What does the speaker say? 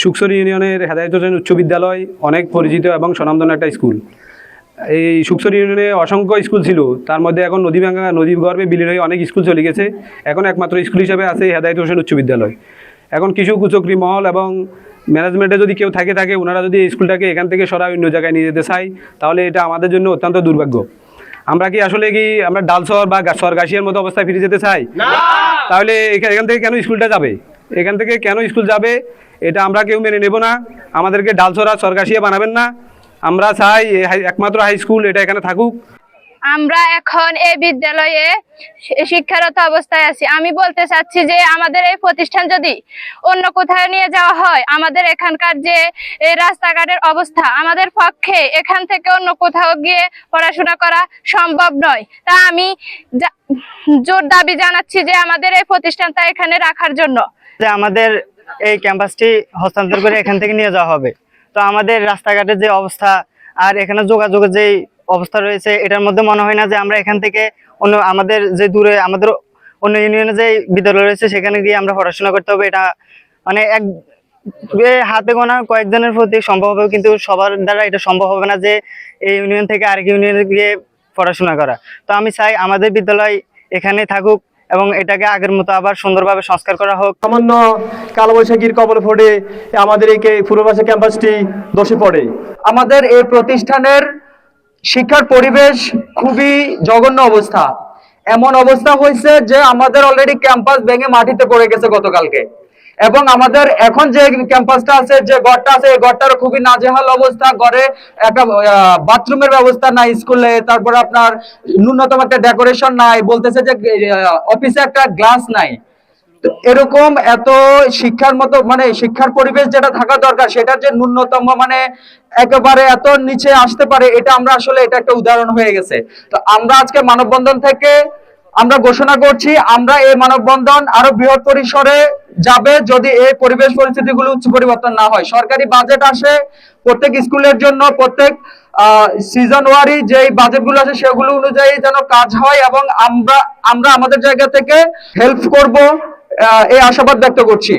সুকসর ইউনিয়নের হেদায়েত হোসেন উচ্চ বিদ্যালয় অনেক পরিচিত এবং স্বনামধন্য একটা স্কুল। এই সুকসর ইউনিয়নে অসংখ্য স্কুল ছিল, তার মধ্যে এখন নদী গর্ভে বিলীন হয়ে অনেক স্কুল চলে গেছে। এখন একমাত্র স্কুল হিসেবে আছে হেদায়েত হোসেন উচ্চ বিদ্যালয়। এখন কিছু কুচক্রি মহল এবং ম্যানেজমেন্টে যদি কেউ থাকে ওনারা যদি এই স্কুলটাকে এখান থেকে সরাই অন্য জায়গায় নিয়ে যেতে চায়, তাহলে এটা আমাদের জন্য অত্যন্ত দুর্ভাগ্য। আমরা আমরা ডালসর বা সরগাছিয়ার মতো অবস্থায় ফিরে যেতে চাই? তাহলে এখান থেকে কেন স্কুলটা যাবে? এখান থেকে কেন স্কুল যাবে এটা আমরা কেউ মেনে নেব না। আমাদেরকে ডালসর আর সরগাছিয়া বানাবেন না। আমরা চাই একমাত্র হাই স্কুল এটা এখানে থাকুক। আমরা এখন এই বিদ্যালয়ে শিক্ষারত অবস্থায় আছি। আমি বলতে চাচ্ছি যে আমাদের এই প্রতিষ্ঠান যদি অন্য কোথাও নিয়ে যাওয়া হয়, আমাদের এখানকার যে রাস্তাঘাটের অবস্থা, আমাদের পক্ষে এখান থেকে অন্য কোথাও গিয়ে পড়াশোনা করা সম্ভব নয়। তা আমি জোর দাবি জানাচ্ছি যে আমাদের এই প্রতিষ্ঠানটা এখানে রাখার জন্য, যে আমাদের এই ক্যাম্পাসটি হস্তান্তর করে এখান থেকে নিয়ে যাওয়া হবে। তো আমাদের রাস্তাঘাটের যে অবস্থা আর এখানে যোগাযোগের যে অবস্থা রয়েছে, এটার মধ্যে মনে হয় না যে আমরা এখান থেকে অন্য আমাদের যে দূরে আমাদের অন্য ইউনিয়নে যে বিদ্যালয় রয়েছে সেখানে গিয়ে আমরা পড়াশোনা করতে হবে। এটা মানে এক হাতে গোনা কয়েকজনের প্রতি সম্ভব হবে, কিন্তু সবার দ্বারা এটা সম্ভব হবে না যে এই ইউনিয়ন থেকে আরেক ইউনিয়নে গিয়ে পড়াশোনা করা। তো আমি চাই আমাদের বিদ্যালয় এখানে থাকুক এবং এটাকে আগের মতো আবার সুন্দরভাবে সংস্কার করা হোক। সামান্য কালবৈশাখীর কবলে পড়ে আমাদের এই পূর্ববাসী ক্যাম্পাসটি ধসে পড়ে। আমাদের এই প্রতিষ্ঠানের শিক্ষার পরিবেশ খুবই জঘন্য অবস্থা। এমন অবস্থা হয়েছে যে আমাদের অলরেডি ক্যাম্পাস ভেঙে মাটিতে পড়ে গেছে গতকালকে, এবং আমাদের এখন যে ক্যাম্পাসটা আছে, যে ঘরটা আছে, এই ঘরটার খুবই নাজেহাল অবস্থা। ঘরে একটা বাথরুমের ব্যবস্থা নাই স্কুলে, তারপরে আপনার ন্যূনতম একটা ডেকোরেশন নাই, বলতেছে যে অফিসে একটা গ্লাস নাই। তো এরকম এত শিক্ষার মতো মানে শিক্ষার পরিবেশ যেটা থাকা দরকার, সেটার যে ন্যূনতম মানে একেবারে এত নিচে আসতে পারে, এটা আমরা আসলে এটা একটা উদাহরণ হয়ে গেছে। তো আমরা আজকে মানববন্ধন থেকে আমরা ঘোষণা করছি, আমরা এই মানববন্ধন আরো বৃহৎ পরিসরে যাবে যদি এই পরিবেশ পরিস্থিতিগুলো উচ্চ পরিবর্তন না হয়। সরকারি বাজেট আসে প্রত্যেক স্কুলের জন্য, প্রত্যেক সিজন ওয়ারি যে বাজেটগুলো আছে সেগুলো অনুযায়ী যেন কাজ হয়, এবং আমরা আমাদের জায়গা থেকে হেল্প করব এই আশাবাদ ব্যক্ত করছি।